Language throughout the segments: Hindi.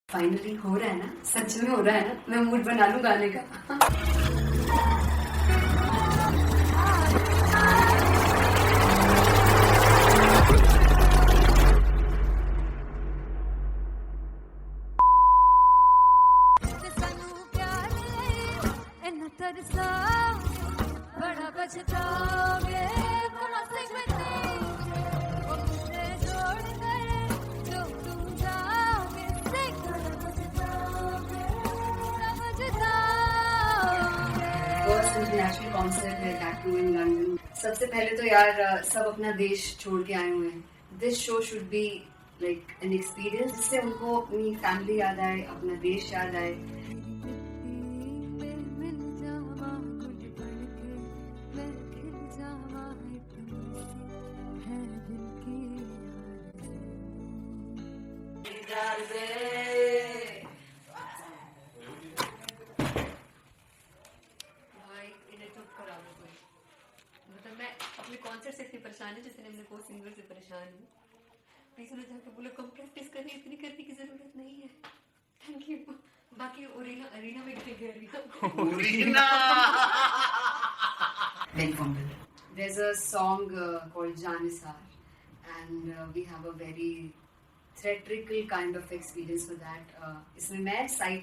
फाइनली हो रहा है ना, सच में हो रहा है ना, मैं मूड बना लूं गाने का। फर्स्ट इंटरनेशनल कॉन्सर्ट है दैट टू इन लंदन। सबसे पहले तो यार सब अपना देश छोड़ के आए हुए हैं। This show should be like an experience जिससे उनको अपनी फैमिली याद आए, अपना देश याद आए। मतलब मैं अपने कॉन्सर्ट से इतनी परेशान है जितने अपने को सिंगर से परेशान हूँ। प्लीज उन्हें जाके बोलो कम प्रैक्टिस करनी, इतनी करने की जरूरत नहीं है। Thank you. बाकी अरीना में गई arena there's a song called Janisar and we have a very theatrical kind of experience for that. इसमें मैं साइड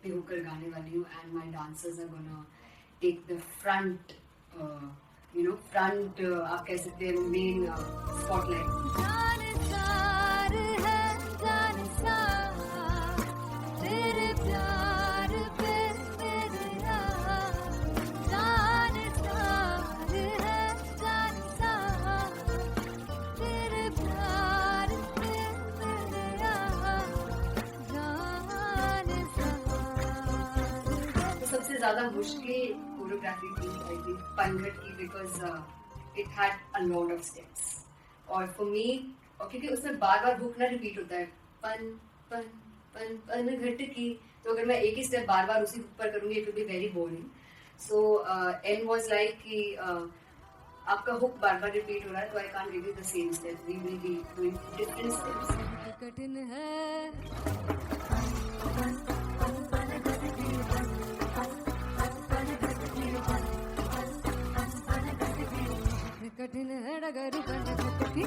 पे होकर गाने वाली हूँ and my dancers are gonna take the front front आप कह सकते हैं मेन स्पॉटलाइट। सबसे ज्यादा मुश्किल कोरियोग्राफी थी आई थिंक पनघट की, because it had a lot of steps और फॉर मी, और क्योंकि उसमें बार बार हुक ना रिपीट होता है, पन पन पन पनघट की, तो अगर मैं एक ही स्टेप बार बार उसी हुक पर करूंगी it will be very boring. So and was like कि आपका हुक बार बार रिपीट हो रहा है तो I can't give you the same step, we will be doing different steps. कठिन है कठिन है डगरू की।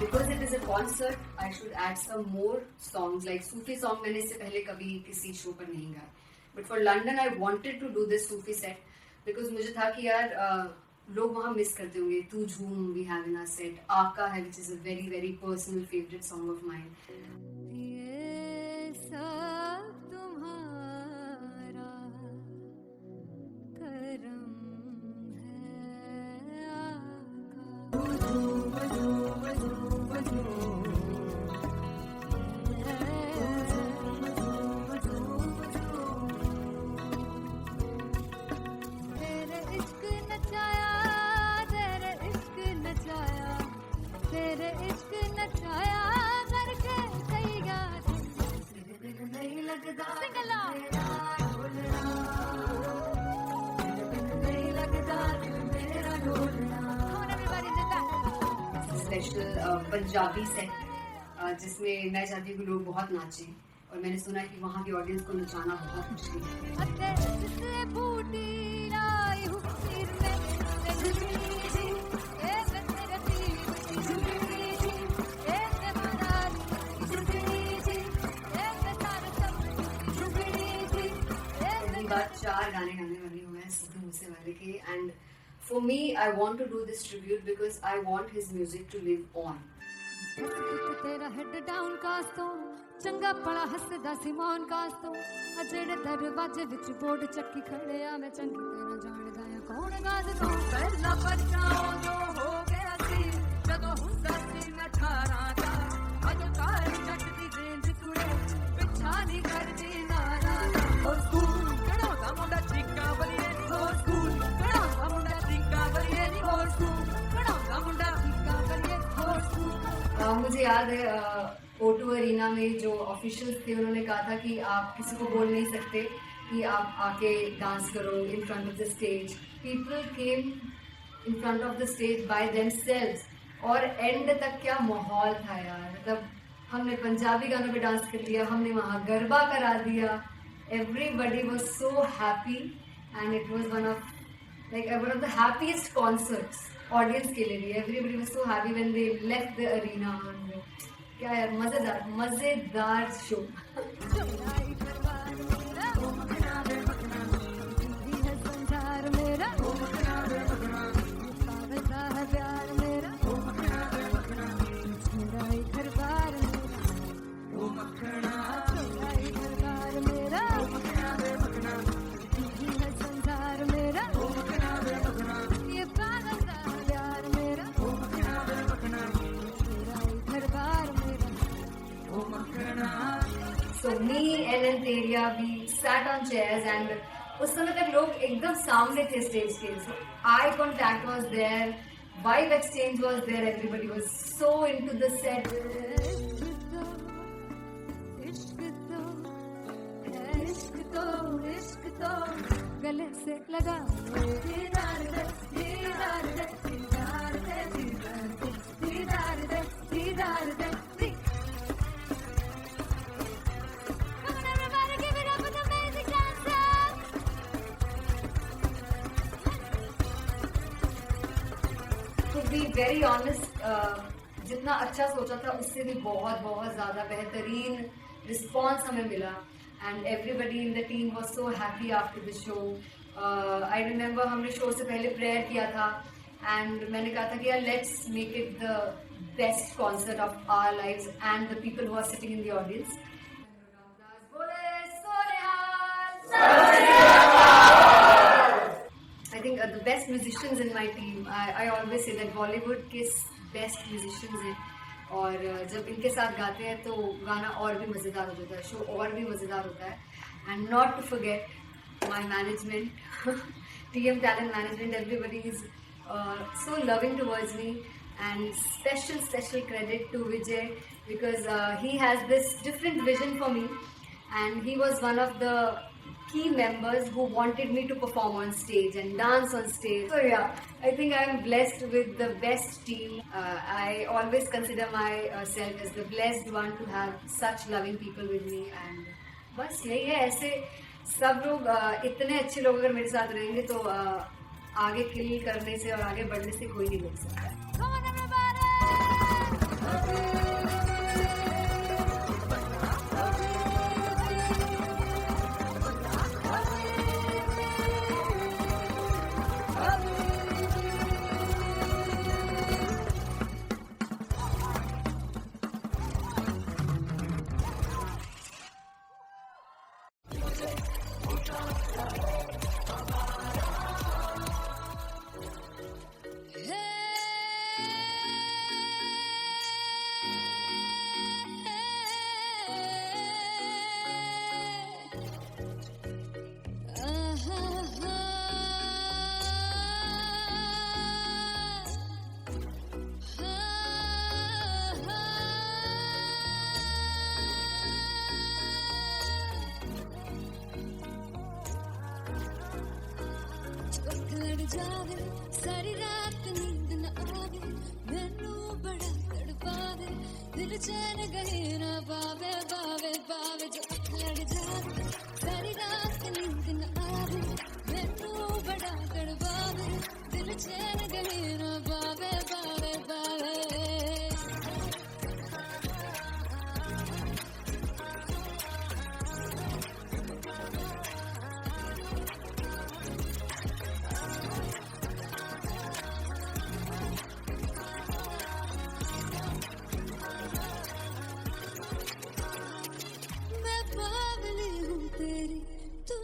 Because it is a concert, I should add some more songs like Sufi song. मैंने इससे पहले कभी किसी शो पर नहीं गाया, but for London I wanted to do this Sufi set because मुझे था कि यार लोग वहाँ मिस करते होंगे। तू झूम we have in our set, आका है which is a very very personal favorite song of mine. Special Punjabi set जिसमें मैं चाहती हूँ कि लोग बहुत नाचें, और मैंने सुना है कि वहाँ की ऑडियंस को नचाना बहुत मुश्किल है। बार 4 गाने गाने वाली हूँ मैं सिद्धू मूसेवाले के, and for me I want to do this tribute because I want his music to live on. तेरा हेड डाउन कास तो चंगा पड़ा हसदा सिमोन कास तो अजेड़े दरवाजे विच बोर्ड चक्की खड़े आ मैं चंगी तरह जानदा है कौन गाज तो पहला परछाओ जो हो गया सी जदों हुंदा सी मैं 18 दा अज कार जट दी रेंज कुड़े पिछा नहीं करदी नारा और स्कूल कड़ो दा मुंडा चिक्का बलिए और स्कूल कड़ो दा मुंडा चिक्का बलिए और स्कूल कड़ो दा मुंडा चिक्का बलिए और स्कूल। मुझे याद है O2 अरीना में जो ऑफिशियल्स थे उन्होंने कहा था कि आप किसी को बोल नहीं सकते कि आप आके डांस करो in front of the stage. People came in front of the stage by themselves और एंड तक क्या माहौल था यार, मतलब हमने पंजाबी गानों पे डांस कर लिया, हमने वहाँ गरबा करा दिया, everybody was so happy and it was one of the happiest concerts audience के लिए भी. Everybody was so happy when they left the arena. और क्या यार, मजेदार show. So me and Anteria, we sat on chairs and उस समय तक लोग एकदम सामने थे स्टेज के. So eye contact was there, vibe exchange was there, everybody was so into the set. इश्क तो गले से लगा दीदार दे दीदार दे दीदार दे दीदार दे दीदार दे. To be very honest, जितना अच्छा सोचा था उससे भी बहुत ज़्यादा बेहतरीन रिस्पॉन्स हमें मिला. And everybody in the team was so happy after the show. I remember हमने शो से पहले प्रेयर किया था and मैंने कहा था कि यार let's make it the best concert of our lives and the people who are sitting in the audience. I think the best musicians in my team. I always say that Bollywood के best musicians हैं. और जब इनके साथ गाते हैं तो गाना और भी मज़ेदार हो जाता है, शो और भी मज़ेदार होता है. And not to forget my management, TM talent management, everybody is so loving towards me, and special credit to Vijay because he has this different vision for me and he was one of the key members who wanted me to perform on stage and dance on stage. So yeah, I think I am blessed with the best team. I always consider myself as the blessed one to have such loving people with me. And बस यही है, ऐसे सब लोग इतने अच्छे लोग अगर मेरे साथ रहेंगे तो आगे किल करने से और आगे बढ़ने से कोई नहीं रोक सकता. जावे सारी रात नींद न आवे, मैनू बड़ा तड़पावे, दिल चैन गहे ना पावे पावे पावे. जो लड़ जावे सारी रात नींद न आवे, मैनू बड़ा तड़पावे, दिल चैन गहे ना पावे पावे पावे.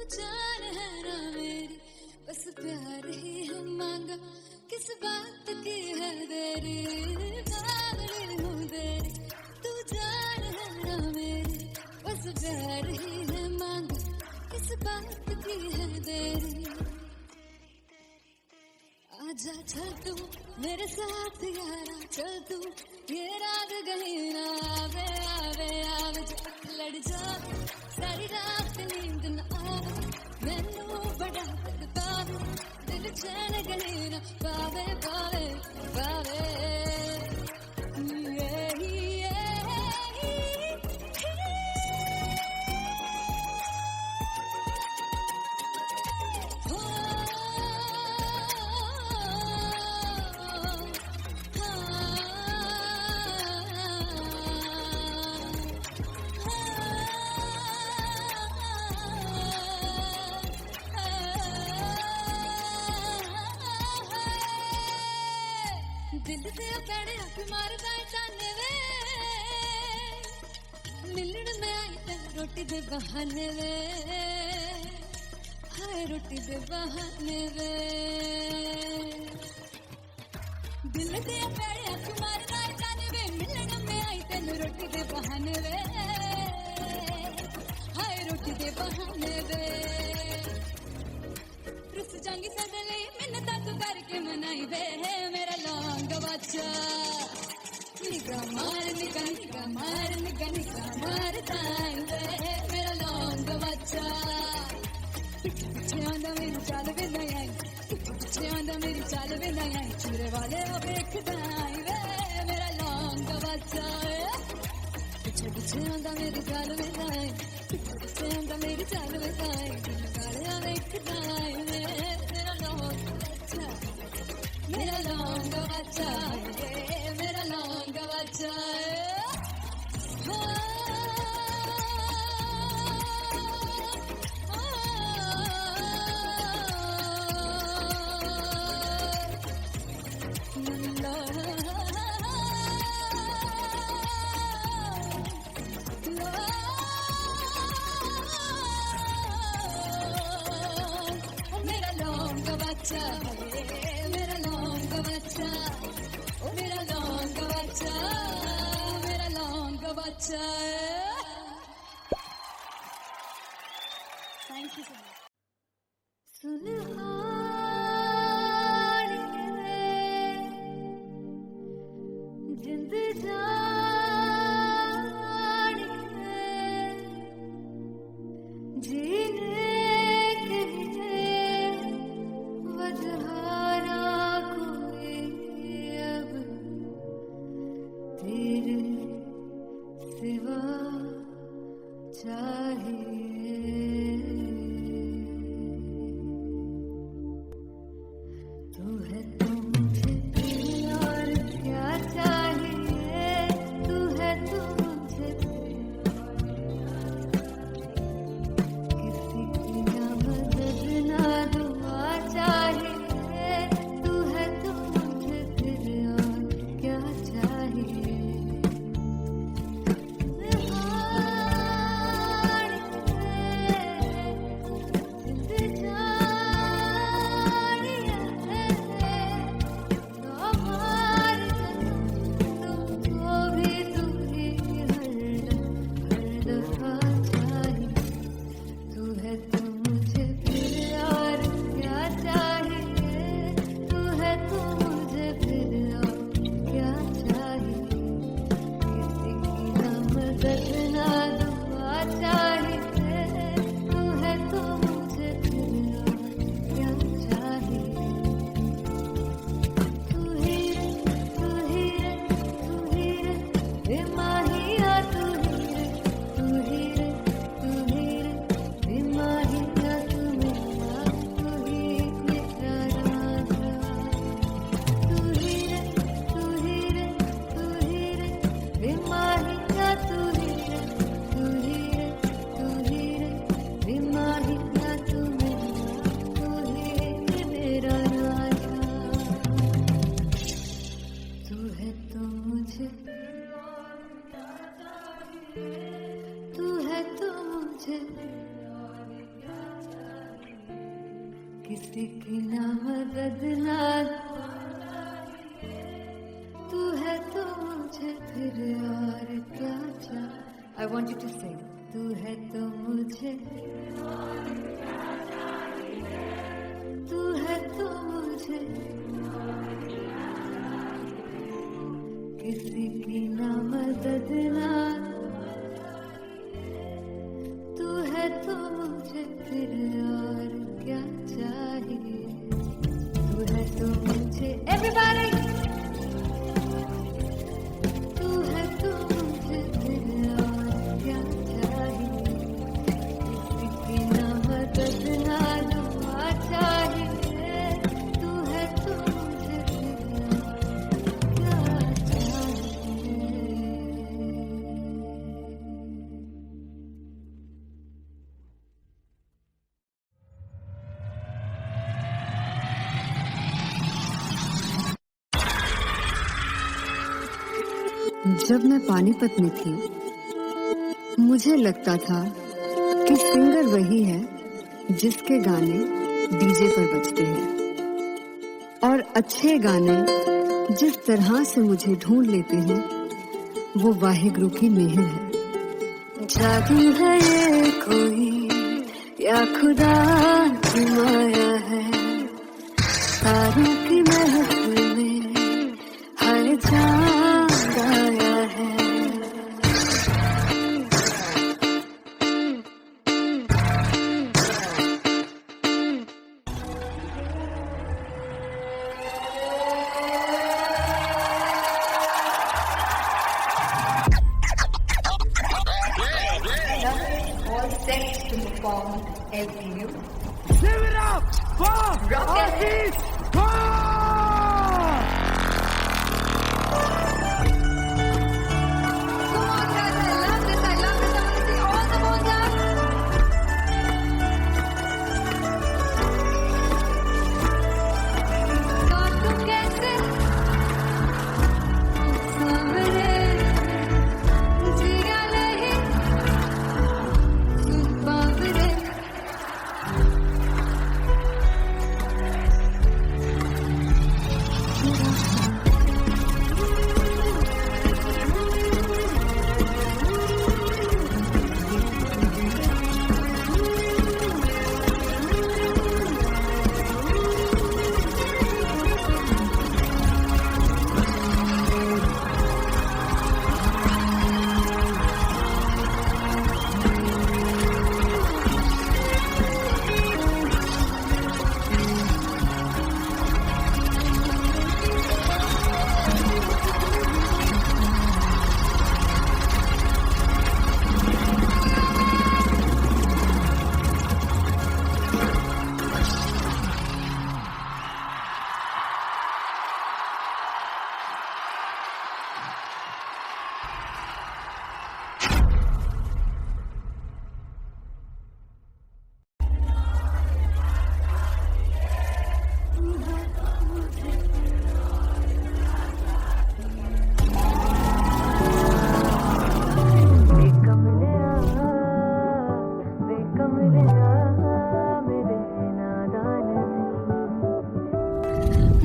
जान है ना मेरी, बस प्यार ही हम मांगा, किस बात की है देरी, बावली हूँ तेरी, तू जान है ना मेरी, बस प्यार ही है मांगा, किस बात की है देरी. आजा चल तू मेरे साथ यारा, चल तू ये रात कहीं ना आवे आवे आवे. जो लड़ जावे सारी रात नींद न आवे, मैनू बड़ा तड़पावे, दिल चैन कहीं ना पावे पावे पावे. रोटी दे बहाने वे, हाय रोटी दे बहाने वे, दिल दे पैड़े तुम्हारे नाल जाने वे, मिलन में आई तेन रोटी दे बहाने वे, हाय रोटी दे बहाने वे, रुस जाएंगी सदले मिन्नता तू करके मनाई वे, मेरा लौंग बच्चा निगा मार निगा निगा मार निगा निगा मार ताई वे, मेरा लौंग बच्चा पीछे आंदा मेरी चाल वे नहीं आई, पीछे आंदा मेरी चाल वे नहीं आई, चूरे वाले अब एक ताई वे, मेरा लौंग बच्चा पीछे पीछे आंदा मेरी चाल वे नहीं आई, पीछे आंदा मेरी चाल वे नहीं आई, चूरे वाले अब एक ताई वे, मेरा लौंग बच्चा, मेरा लौंग बच्चा, मेरा लौंग बच्चा मेरा लौंग बच्चा, मेरा लौंग बच्चा, ओ मेरा लौंग बच्चा, मेरा लौंग बच्चा। Thank you so much. सुनहारी जिंद जानी जीने के लिए वजहारा कोई अब तेरे सिवा चाहिए, तू है तो मुझे और क्या चाहिए, तू है तो मुझे किसी की ना मदद ना दुआ चाहिए, तू है तो मुझे फिर और क्या चाहिए, किसी की ना मदद ना तू है तो मुझे फिर और क्या चाहिए। I want you to sing. तू है तो मुझे तू है तो मुझे किसी की ना मदद ना तू है तो मुझे फिर और क्या चाहिए, तू है तो मुझे everybody तू है तो मुझे फिर और क्या चाहिए, किसी की ना मदद ना दुआ चाहिए, तू है तो मुझे फिर और क्या चाहिए। जब मैं पानीपत में थी मुझे लगता था कि सिंगर वही है जिसके गाने डीजे पर बजते हैं और अच्छे गाने जिस तरह से मुझे ढूंढ लेते हैं वो वाहिगुरु की मेहर है। जादू है ये कोई या खुदा की माया है, तारों की महफिल में हर चांद आया है। All set to perform LPU. Give it up for Artist Come on guys, I love this, I want to see all the Monza. तू कैसे सामने जिया नहीं तू बाबरे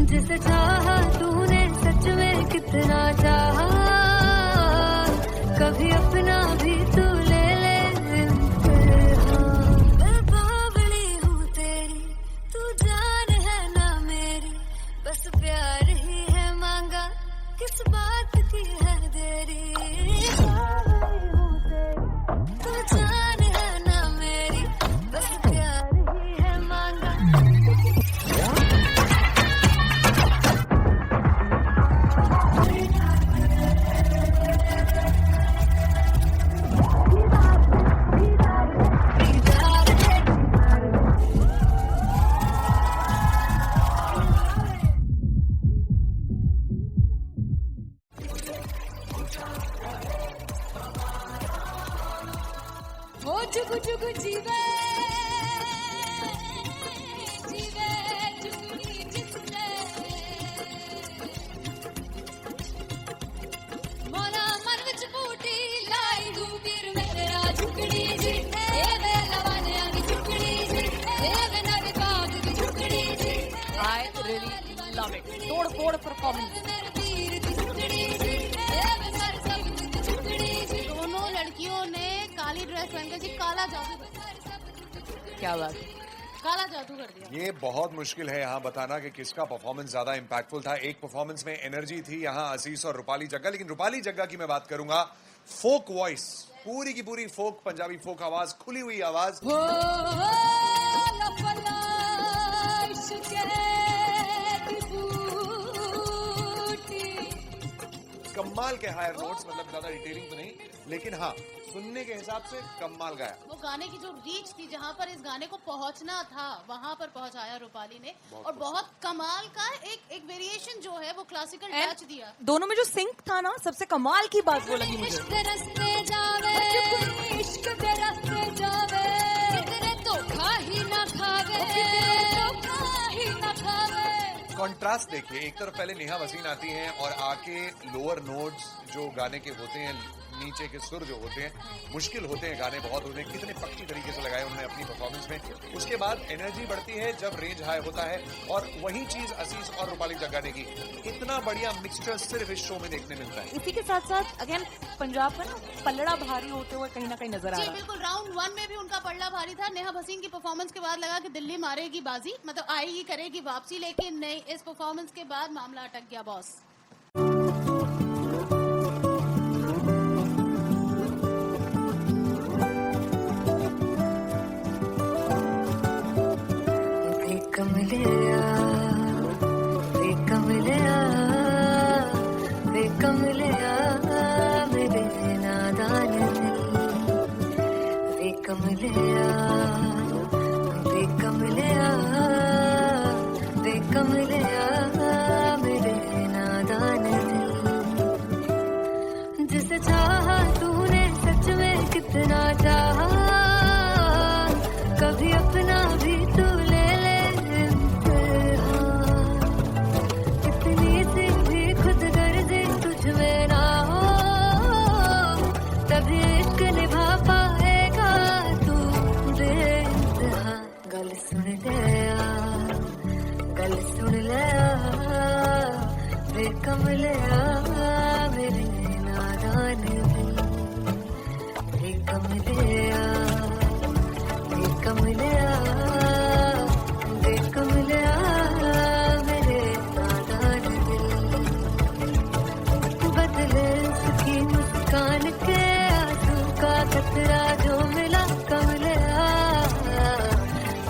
जिसे चाहा तूने सच में कितना चाहा, कभी अपना भी तू ले ले इम्तिहान। मैं बावली हूँ तेरी, तू जान है ना मेरी, बस प्यार ही है मांगा, किस बात की है देरी। बावली हूँ तेरी, तू जान है ना मेरी, बस प्यार ही है मांगा। ओ चुगु चुगु जीवे जीवे चुगनी जिसने मोरा मन विच बूटी लाई हूँ वीर मेरा झुकड़ी जी, ए वे लवाने आनी झुकड़ी जी, ए वे नवे बाग की झुकड़ी जी। I really love it. तोड़ फोड़ परफॉर्मेंस। मेरे वीर की झुकड़ी जी, ए वे सर सब की झुकड़ी जी। दोनों लड़कियों ने काली ड्रेस पहन कर जी काला जादू कर दिया। क्या बात है। काला जादू कर दिया। ये बहुत मुश्किल है यहाँ बताना कि किसका परफॉर्मेंस ज्यादा इंपैक्टफुल था। एक परफॉर्मेंस में एनर्जी थी यहाँ असीस और रूपाली जग्गा, लेकिन रूपाली जग्गा की मैं बात करूंगा। फोक वॉइस, पूरी की पूरी फोक, पंजाबी फोक आवाज, खुली हुई आवाज। कमाल के हायर नोट्स, मतलब ज्यादा डिटेलिंग तो नहीं, लेकिन हाँ सुनने के हिसाब से कमाल गाया। वो गाने की जो रीच थी, जहाँ पर इस गाने को पहुंचना था वहाँ पर पहुंचाया रूपाली ने, और बहुत कमाल का एक वेरिएशन जो है वो क्लासिकल टच दिया। दोनों में जो सिंक था ना, सबसे कमाल की बात वो लगी मुझे। कॉन्ट्रास्ट देखिए, एक तरफ पहले नेहा वसीम आती हैं और आके लोअर नोट्स जो गाने के होते हैं, नीचे के सुर जो होते हैं, मुश्किल होते हैं, गाने बहुत होते हैं, कितने पक्की तरीके से लगाए उन्होंने अपनी परफॉर्मेंस में। उसके बाद एनर्जी बढ़ती है जब रेंज हाई होता है, और वही चीज असीस और रूपाली जग्गा ने की। इतना बढ़िया मिक्सचर सिर्फ इस शो में देखने मिलता है। इसी के साथ साथ अगेन पंजाब का ना पलड़ा भारी होते हुए कहीं ना कहीं नजर आ जी रहा है। बिल्कुल, राउंड 1 में भी उनका पलड़ा भारी था। नेहा भसीन की परफॉर्मेंस के बाद लगा कि दिल्ली मारेगी बाजी, मतलब आएगी, करेगी वापसी, लेकिन नहीं, इस परफॉर्मेंस के बाद मामला अटक गया बॉस। जिसे चाहा तूने सच में कितना चाहा, कभी अपना भी तू ले ले इम्तिहान। इतनी सी भी खुद गर्जी तुझ में ना हो, तभी इश्क निभा पाएगा तू बेइंतहा। गल सुन ले आ, गल सुन ले आ, बेकमले आ मेरे नादान दिल। बेकमले आ, बेकमले आ, बेकमले आ मेरे नादान दिल। बदले उसकी मुस्कान के आंसू का कतरा जो मिला, कमले आ,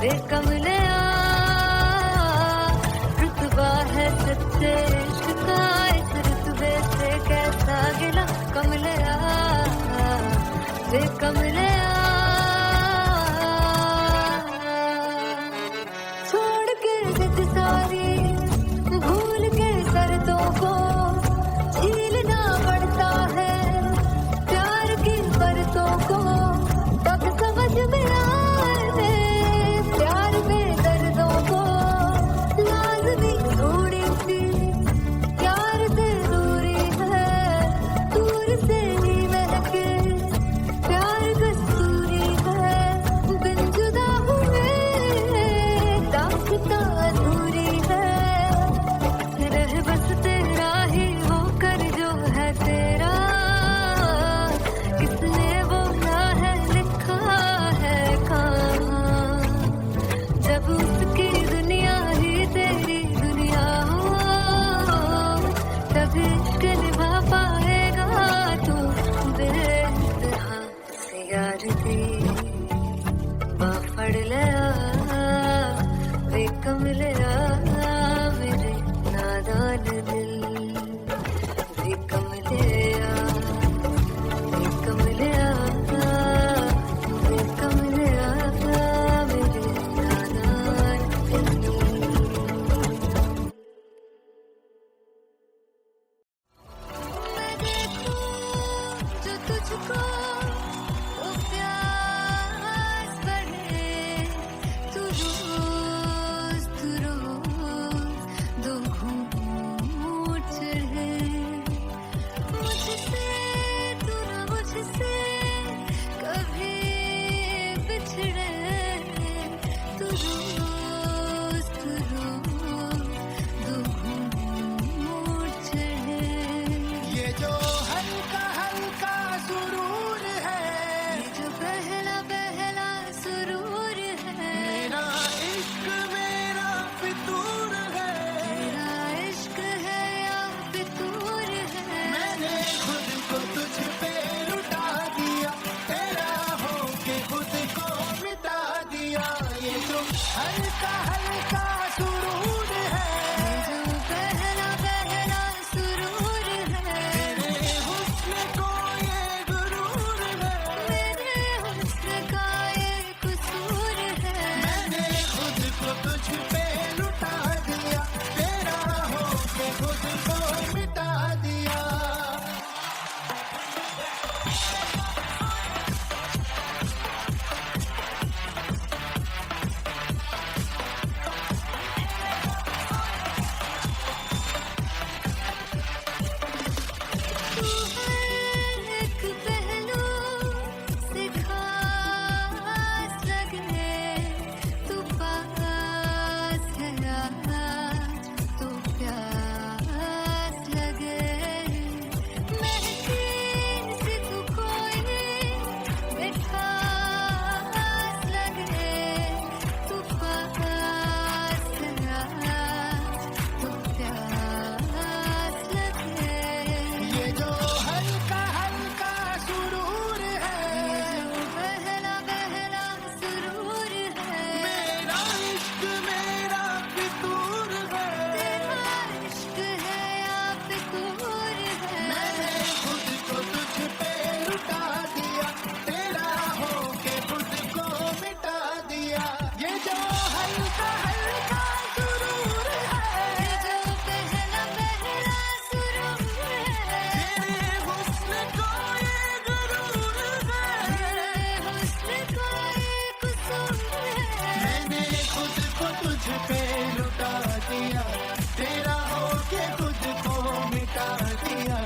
बेकमले आ। रुतबा है सच्चे इश्क का, इस रुतबे से कैसा गिला, कमले आ, बेकमले आ। छोड़ के जिद सारी, भूल के शर्तों को, झीलना पड़ता है प्यार की परतों को। तब समझ में आए प्यार में दर्दों को, लाज़मी थोड़ी सी प्यार से दूरी है, दूर से ही महके प्यार कस्तूरी है। बिन जुदा हुए दास्तां अधूरी है, रह बस तेरा ही होकर जो है तेरा। किसने बोला है लिखा है कहाँ, जब उसकी दुनिया ही तेरी दुनिया हो, तभी इश्क निभा पाएगा तू बेइंतहा। से यार दी बाफड़ ले आ, बेकमले आ मेरे नादान दिल। बेकमले आ, बेकमले आ, बेकमले आ मेरे नादान दिल। मैं देखूं जो तुझको तो प्यास बढ़े, तू रोज दो घूंट चढ़े। मुझसे तू न मुझसे कभी बिछड़े, तू रोज दो घूंट चढ़े। ये जो हल्का हल्का सुरूर तुझ पे लुटा दिया, तेरा होके तुझको मिटा दिया।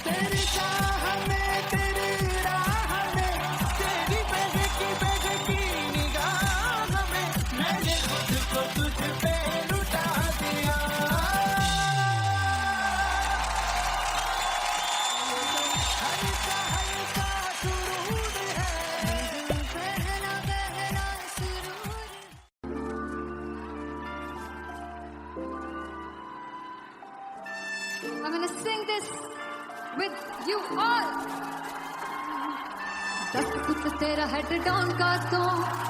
तेरी चाह में, तेरी राह में, तेरी बहकी निगाह में, मैंने खुद को तुझ पे लुटा दिया। हल्का हल्का सुरूर है, पहला पहला सुरूर। I'm gonna sing this with you all. दस कुछ तेरा हेड डाउन कास तो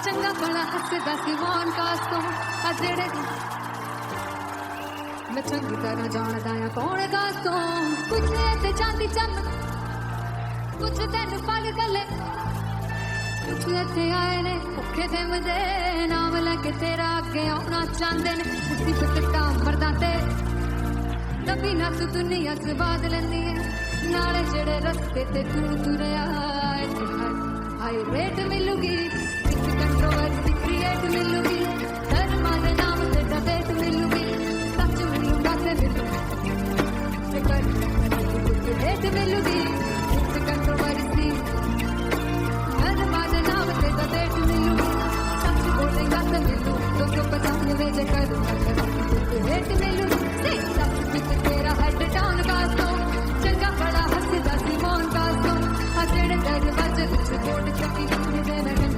चंगा बड़ा हंसदा सी वॉन कास तो आ जेड़े मैं चंगी तरह जानदा आ कौन कास तो कुछ ते चांदी चमक कुछ तेन पल गले कुछ इत्थे आए ने भुखे दे मदे नाम लैके तेरा अगे आउणा चाहंदे ने मुसीबत टां मरदा ते तभी ना तू दुनिया से बात लेंदी है नाले जेड़े रस्ते ते तू तुरया हाई रेट मिलूगी विच कंट्रोवर्सी क्रिएट मिलूगी धर्मा दे नाम ते डिबेट मिलूगी सच मिलूगा ते मिलूगी कर रेट मिलूगी विच कंट्रोवर्सी धर्मा दे नाम ते डिबेट मिलूगी सच बोलेगा ते मिलू 295 जे कर रेट मिलूगी सच विच तेरा हेड डाउन कास तो चंगा बड़ा हंसदा सी मौन कास तो आ जेड़े दरवाजे विच कोट चकी दे मैं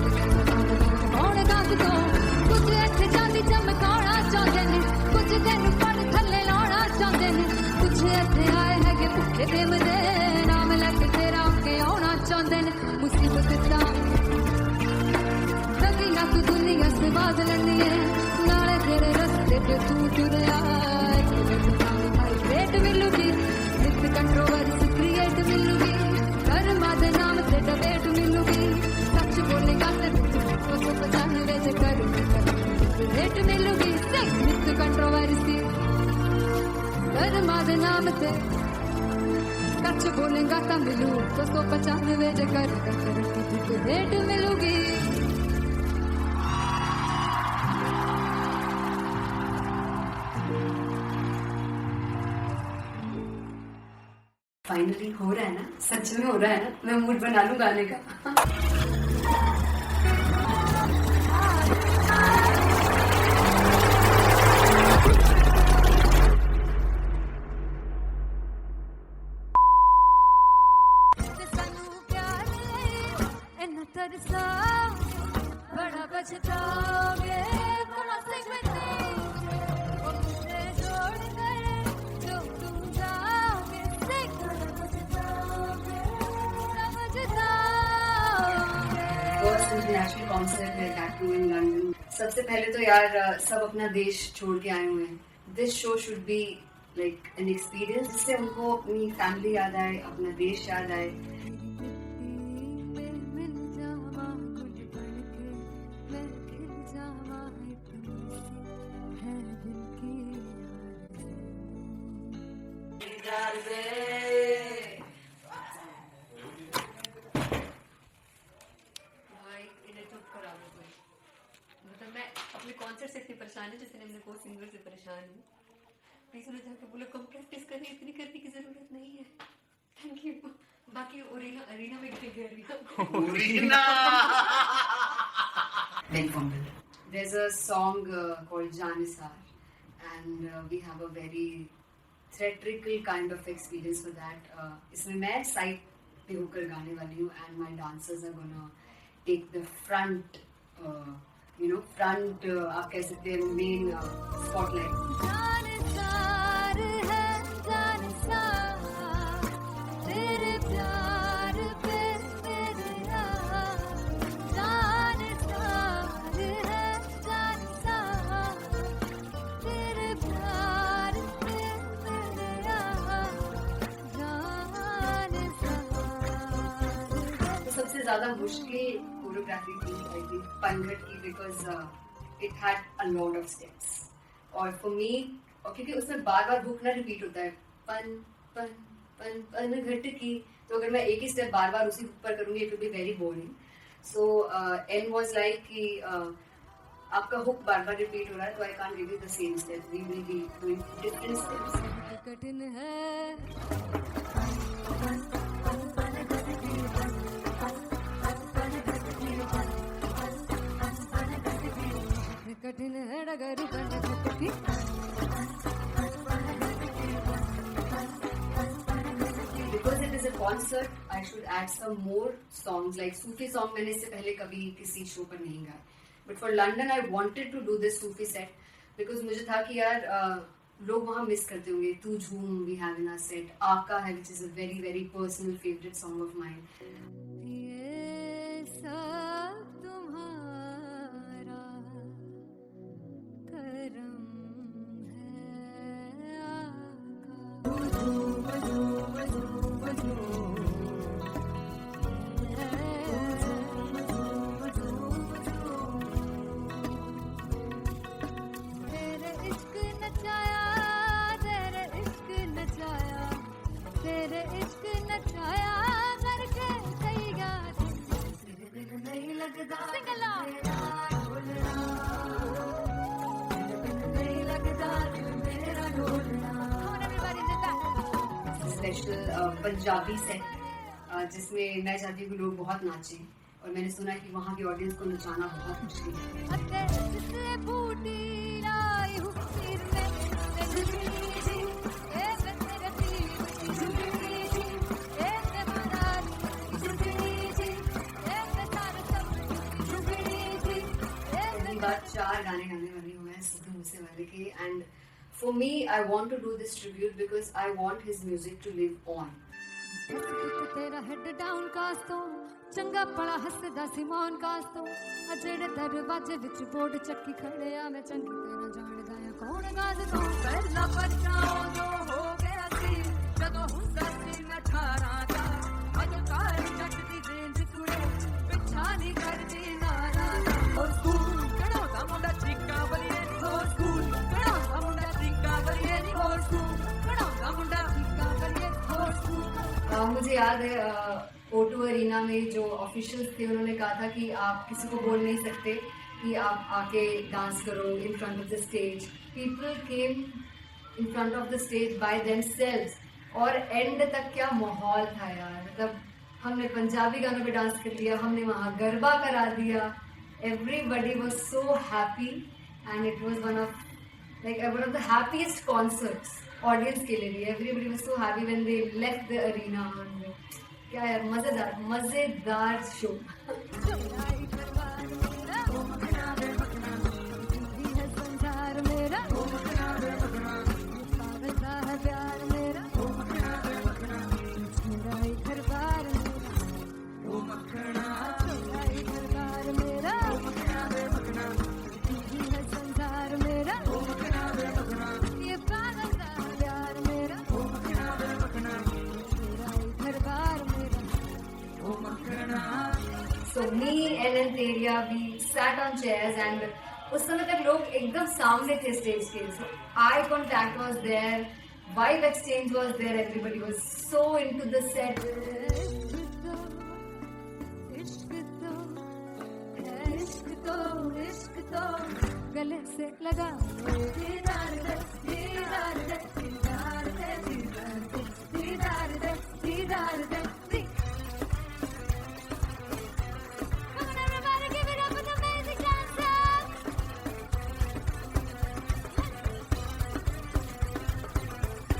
कौन कास तो कुछ इत्थे चांदी चमकाना चाहंदे ने कुछ तेनू पड़ थल्ले लाना चाहंदे ने कुछ इत्थे आए हैगे भुखे दे मदे नाम लैके तेरा अगे आउणा चाहंदे ने मुसीबत दा तभी ना तू दुनिया से बात लेंदी है नाले तेरे रस्ते पे तू तुरया रेट मिलूगी विथ कंट्रोवर्सी क्रिएट मिलूगी धर्मा दे नाम से डिबेट मिलूगी सच बोलेगा ते 295 जे कर रेट मिलूगी विथ कंट्रोवर्सी धर्मा दे नाम से सच बोलेगा ता मिलू 295 जे कर रेट मिलूगी। फाइनली हो रहा है ना, सच में हो रहा है ना, मैं मूड बना लूं गाने का। सानू प्यार इन्ना तरसा बड़ा पछताओगे मुनासिब में वो मुझे छोड़ गए जो तुम जाओगे फर्स्ट इंटरनेशनल कॉन्सर्ट है टैटू इन लंदन। सबसे पहले तो यार सब अपना देश छोड़ के आए हुए हैं। This show should be like an experience जिससे उनको अपनी फैमिली याद आए, अपना देश याद आए। मिल जावा गुल बन के मैं खिल जावा इतनी सी है दिल की भाई इन्हें चुप करा दो कोई। मतलब मैं अपने कॉन्सर्ट से इतनी परेशान है जैसे मैं कोई सिंगर से परेशान हूँ। प्लीज उन्हें जाके बोलो कम प्रैक्टिस करनी, इतनी करने की जरूरत नहीं है। Thank you. बाकी अरीना में गए There's a song called Janisar and we have a very theatrical kind of experience for that. इसमें मैं साइड पे होकर गाने वाली हूँ and my dancers are gonna take the front, front आप कह सकते हैं main spotlight. जानसार है जानसार तेरे प्यार पे मेरा जानसार है जानसार तेरे प्यार पे मेरा जानसार। तो सबसे ज्यादा मुश्किल कोरियोग्राफी थी आई थिंक पनघट की because it had a lot of steps और फॉर मी और क्योंकि उसमें बार बार हुक ना रिपीट होता है पन पन पन पनघट की, तो अगर मैं एक ही स्टेप बार बार उसी हुक पर करूंगी it will be very boring. So and was like कि आपका हुक बार बार रिपीट हो रहा है, तो I can't give you the same step, we will be doing different steps. कठिन है कठिन है डगर की Because it is a concert, I should add some more songs, like Sufi song मैंने इससे पहले कभी किसी शो पर नहीं गाया. But for London, I wanted to do this Sufi set because मुझे था कि यार लोग वहाँ मिस करते होंगे. तू झूम we have in our set, आका है which is a very very personal favorite song of mine. ये सब तुम्हारा करम है तेरे इश्क नचाया तेरे इश्क नचाया तेरे इश्क नचाया करके तैयार नहीं लगता सिंगला नहीं लगता मेरा ढोलना. Come on everybody, do that. Special Punjabi set जिसमें मैं चाहती हूँ कि लोग बहुत नाचें, और मैंने सुना है कि वहाँ की ऑडियंस को नचाना बहुत मुश्किल है. अते जिससे बूटी लाई हूँ सिर में झुमरी जी ए मेरे पीर झुमरी जी ए मेरा झुमरी जी ए मेरा सब झुमरी जी ए पहली बार 4 गाने गाने वाली हूँ मैं सिद्धू मूसेवाले के. And for me I want to do this tribute because I want his music to live on. तेरा हेड डाउन कास तो चंगा पड़ा हसदा सिमोन कास तो अजेड़े दरवाजे विच बोर्ड चक्की खड़े आ मैं चंगी तेरा जानदा आ कौन गाज तो पहला बचाओ जो हो गया सी जदों हुंदा सी मैं 18 दा अज कार चटदी रेंज कुड़े पिछा नहीं करदी नारा और स्कूल कड़ा दा मुंडा चिक्का बलिए और स्कूल कड़ा दा मुंडा चिक्का बलिए और स्कूल कड़ा दा मुंडा चिक्का बलिए और स्कूल. मुझे याद है O2 अरीना में जो ऑफिशियल्स थे उन्होंने कहा था कि आप किसी को बोल नहीं सकते कि आप आके डांस करो in front of the stage. People came in front of the stage by themselves, और एंड तक क्या माहौल था यार. मतलब हमने पंजाबी गानों पे डांस कर लिया, हमने वहाँ गरबा करा दिया. Everybody was so happy and it was one of the happiest concerts audience के लिए भी. Everybody was so happy when they left the arena. क्या यार मजेदार शो. संसार मेरा पागलता है प्यार मेरा मेरा ही घर बार मेरा ही घर बार मेरा है संसार मेरा ये पागलता है प्यार मेरा मेरा ही घर बार मेरा. So me and Anteria, we sat on chairs and उस समय तक लोग एकदम सामने थे स्टेज के. So eye contact was there, vibe exchange was there, everybody was so into the set. इश्क तो गले से लगा दीदार दे दीदार दे दीदार दे दीदार दे दीदार दे. Come on everybody, give it up for the amazing dancers.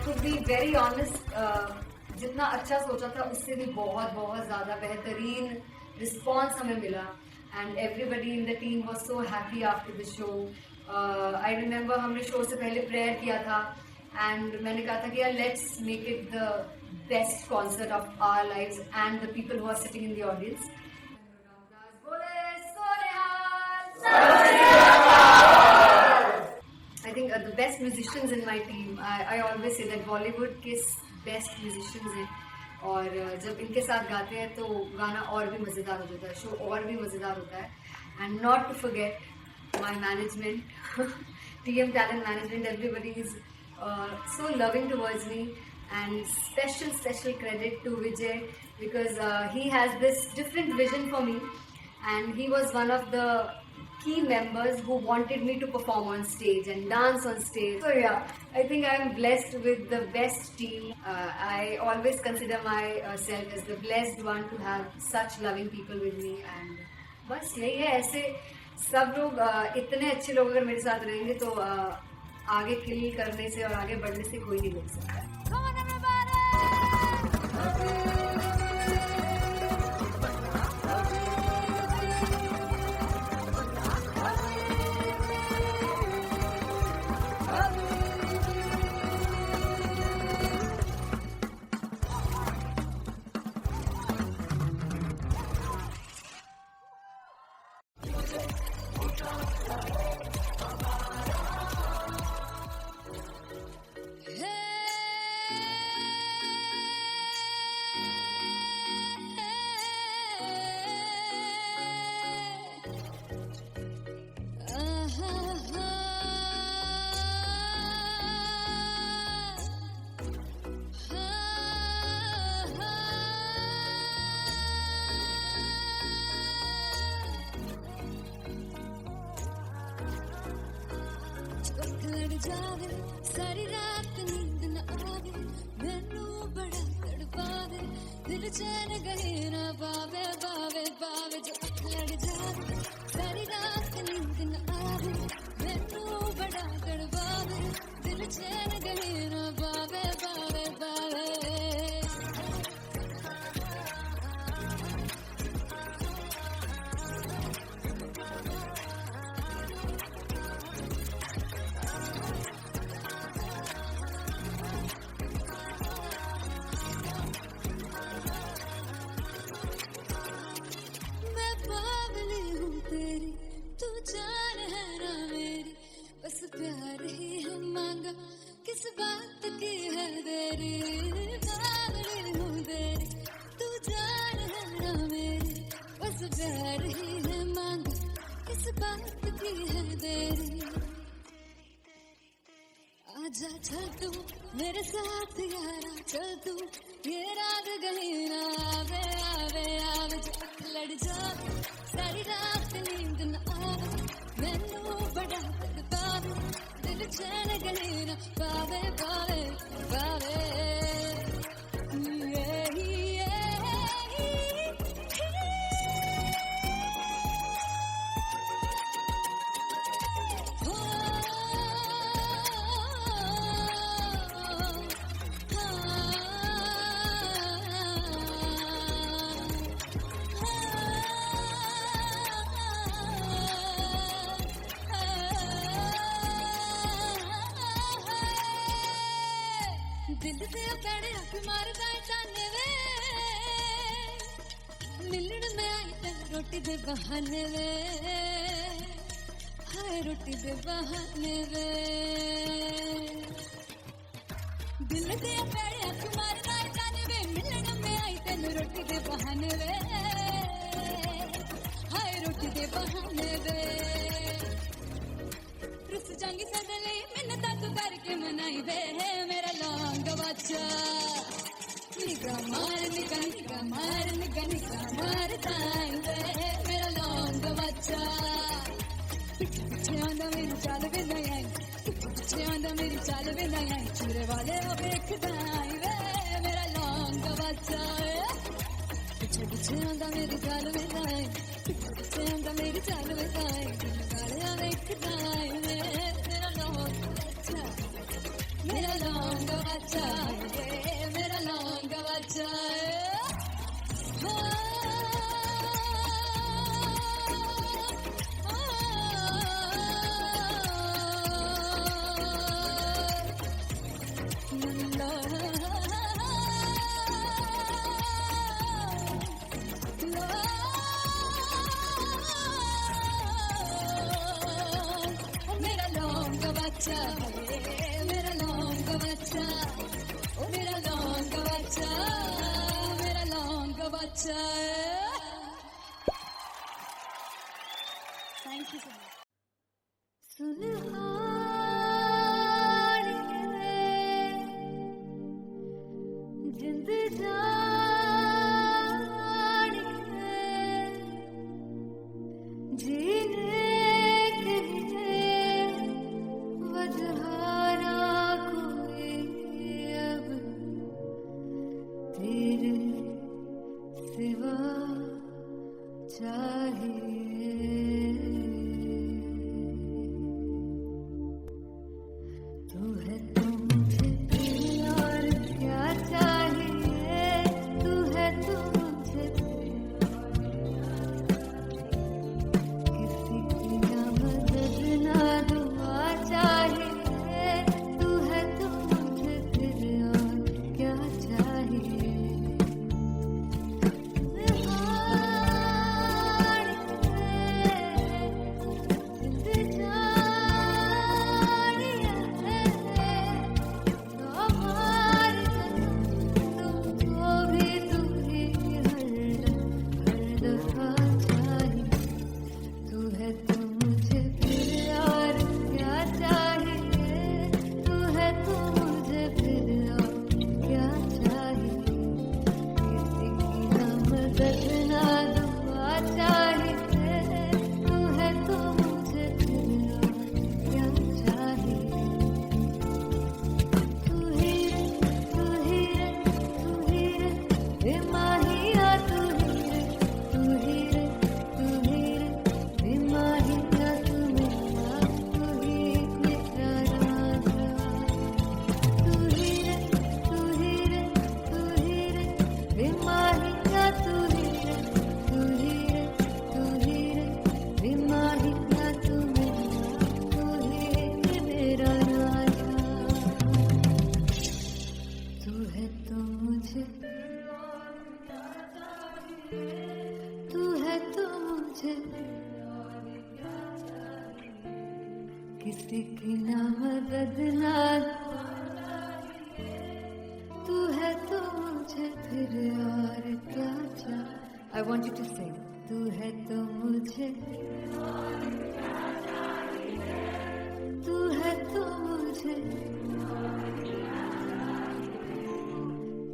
To be very honest, जितना अच्छा सोचा था उससे भी बहुत बहुत ज़्यादा बेहतरीन रिस्पॉन्स हमें मिला. And everybody in the team was so happy after the show. I remember हमने शो से पहले प्रेयर किया था and मैंने कहा था कि यार let's make it the best concert of our lives and the people who are sitting in the audience. I think the best musicians in my team. I always say that Bollywood के best musicians हैं. और जब इनके साथ गाते हैं तो गाना और भी मज़ेदार हो जाता है, शो और भी मज़ेदार होता है. And not to forget my management, TM Talent Management, everybody is so loving towards me, and special credit to Vijay because he has this different vision for me, and he was one of the key members who wanted me to perform on stage and dance on stage. So yeah, I think I'm blessed with the best team. I always consider myself as the blessed one to have such loving people with me. And बस यही है, ऐसे सब लोग इतने अच्छे लोग अगर मेरे साथ रहेंगे तो आगे किल करने से और आगे बढ़ने से कोई नहीं रोक सकता है. जावे सारी रात नींद न आवे मैनू बड़ा तड़पावे दिल चैन गहे ना पावे पावे पावे जो लड़ जावे सारी रात नींद न आवे मैनू बड़ा तड़पावे दिल चैन गहे ना पावे पावे पावे जान है ना मेरी बस प्यार ही है मांगा किस बात की है देरी पागल हूँ तेरी तू जान है ना मेरी बस प्यार ही है मांगा किस बात की है देरी आजा चल तू मेरे साथ यारा चल तू ये रात गही ना आवे आवे आवे जो लड़ जावे सारी रात नींद न आवे मैनू बड़ा तड़पावे दिल चैन गही ना पावे पावे पावे दिल से पैड़े हक मारदा जाने वे मिलन में आई तेन रोटी दे बहाने वे हाय रोटी दे बहाने वे दिल से पैड़े हक मारदा जाने वे मिलन में आई तेन रोटी दे बहाने वे हाय रोटी दे बहाने वे रुस जांगी सदले मिन्नता तू करके मनाई वे मेरा लौंग बच्चा निगा मार ताई वे मेरा लौंग बच्चा पीछे आंदा मेरी चाल वे नहीं आई पीछे आंदा मेरी चाल वे नहीं आई चूरे वाले वेख दाई वे मेरा लौंग बच्चा पीछे आंदा मेरी चाल वे नहीं आई पीछे आंदा मेरी चाल वे नहीं आई वाले वेख दाई वे मेरा लौंग बच्चा मेरा लौंग बच्चा मेरा लौंग बच्चा मेरा लौंग बच्चा मेरा लौंग बच्चा मेरा लौंग बच्चा मेरा लौंग बच्चा थैंक यू सो मच जिंद जान जीने वफा चाहिए, तू है तो मुझे फिर और क्या चाहिए, तू है तो मुझे किसी की ना मदद ना दुआ चाहिए, तू है तो मुझे फिर और क्या चाहिए। किसी की ना मदद ना तू है तो मुझे फिर और क्या चाहिए। I want you to sing. तू है तो मुझे, तू है तो मुझे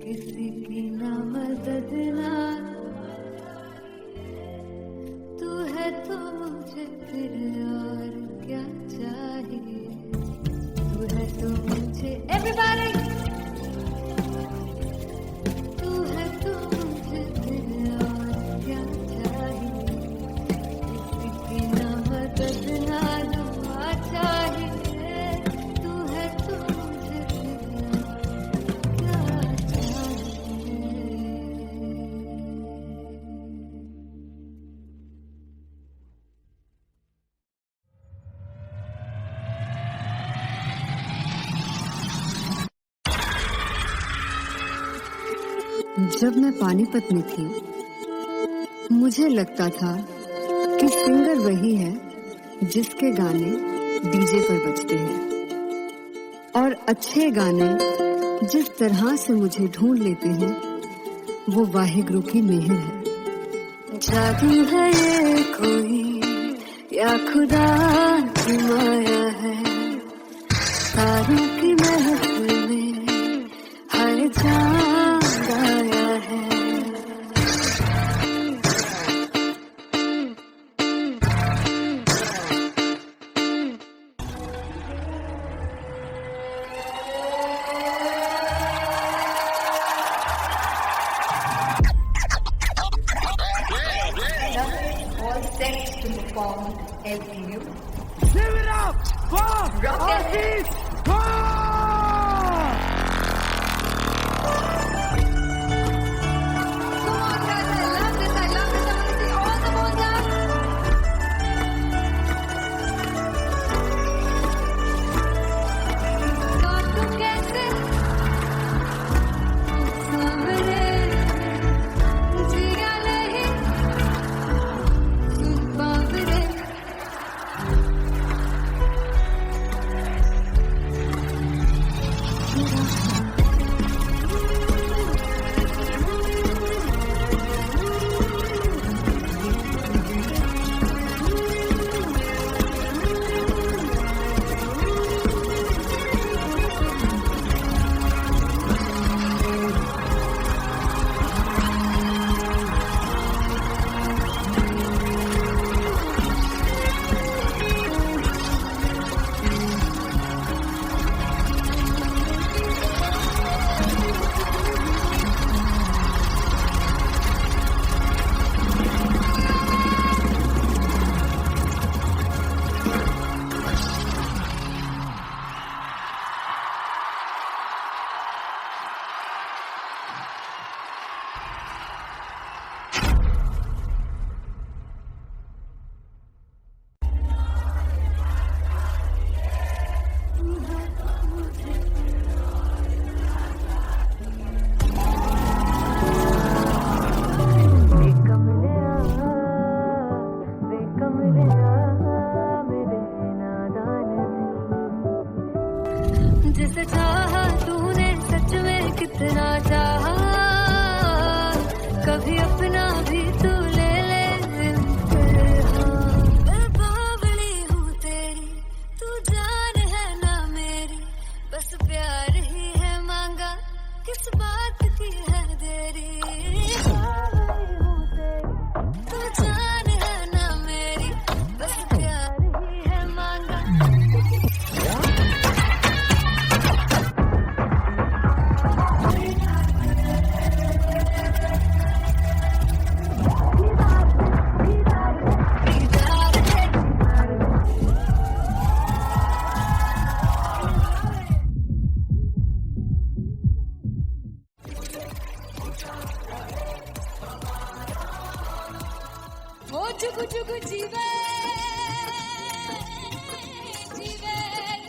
किसी की ना मदद ना, तू है तो मुझे फिर और क्या चाहिए, तू है तो मुझे everybody, तू है तो मुझे फिर और क्या चाहिए, किसी की ना मदद ना दुआ चाहिए, तू है तो मुझे फिर और क्या चाहिए। जब मैं पानीपत में थी, मुझे लगता था कि सिंगर वही है जिसके गाने डीजे पर बजते हैं, और अच्छे गाने जिस तरह से मुझे ढूंढ लेते हैं वो वाहिगुरु की मेहर है। जादू है ये कोई या खुदा की माया है, तारों की महफिल में हर चांद आया है। All set to perform LPU. Give it up for Artist अपना भी तू ले ले इम्तिहान। मैं बावली हूँ तेरी, तू जान है ना मेरी, बस प्यार ही है मांगा, किस बात की है देरी। बावली हूँ तेरी, तू जान है ना मेरी, बस प्यार ही है मांगा। ओ जुगु जुगु जीवे जीवे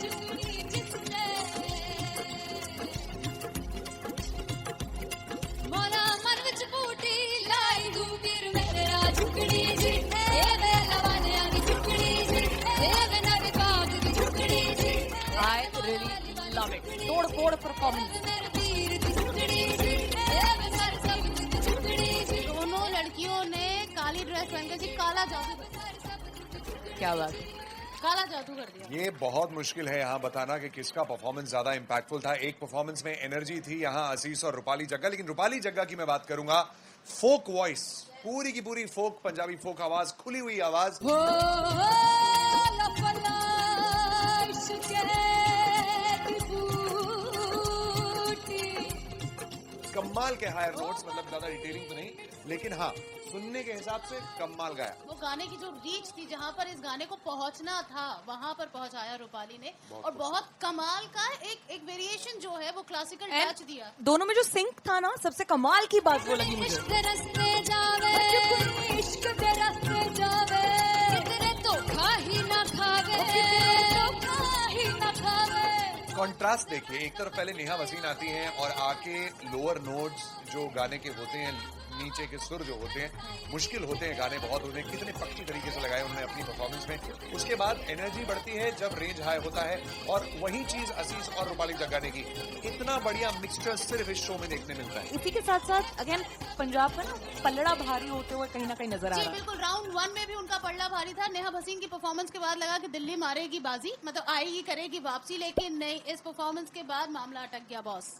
जुगुनी जिसने मोला मन विच बूटी लाई हूँ वीर मेरा झुकड़ी जी। ए वे लवाने आगी झुकड़ी जी, ए वे नवी बाग की झुकड़ी जी। I really love it. तोड़ फोड़ परफॉर्मेंस। मेरे वीर की झुकड़ी जी, ए वे सर सब की झुकड़ी जी। दोनों लड़कियों ने काली ड्रेस पहनकर जी काला जादू कर दिया। क्या बात है। काला जादू कर दिया। ये बहुत मुश्किल है यहाँ बताना कि किसका परफॉर्मेंस ज्यादा इंपैक्टफुल था। एक परफॉर्मेंस में एनर्जी थी यहाँ असीस और रूपाली जग्गा, लेकिन रूपाली जग्गा की मैं बात करूंगा। फोक वॉइस, पूरी की पूरी फोक, पंजाबी फोक आवाज, खुली हुई आवाज। हो लफला इश्क़ की बूटी। कमाल के हायर नोट्स, मतलब ज्यादा डिटेलिंग तो नहीं, लेकिन हाँ सुनने के हिसाब से कमाल गाया। वो गाने की जो रीच थी, जहाँ पर इस गाने को पहुंचना था वहां पर पहुंचाया रूपाली ने। और बहुत कमाल का एक वेरिएशन जो है वो क्लासिकल टच दिया। दोनों में जो सिंक था ना, सबसे कमाल की बात वो लगी मुझे। इश्क़ रस्ते जावे, इश्क़ दे रस्ते जावे, किधरे धोखा ही ना खावे, धोखा ही ना खावे। कॉन्ट्रास्ट देखिए, एक तरफ पहले नेहा वसीन आती हैं और आके लोअर नोट्स जो गाने के होते हैं, नीचे के सुर जो होते हैं, मुश्किल होते हैं, गाने बहुत होते हैं, कितने पक्की तरीके से लगाए उन्होंने अपनी परफॉर्मेंस में। उसके बाद एनर्जी बढ़ती है जब रेंज हाई होता है, और वही चीज असीस और रूपाली जग्गा ने की। इतना बढ़िया मिक्सचर सिर्फ इस शो में देखने मिलता है। इसी के साथ साथ अगेन पंजाब का ना पलड़ा भारी होते हुए कहीं ना कहीं नजर आ जी रहा है। बिल्कुल, राउंड 1 में भी उनका पलड़ा भारी था। नेहा भसीन की परफॉर्मेंस के बाद लगा कि दिल्ली मारेगी बाजी, मतलब आएगी करेगी वापसी, लेकिन नहीं, इस परफॉर्मेंस के बाद मामला अटक गया बॉस।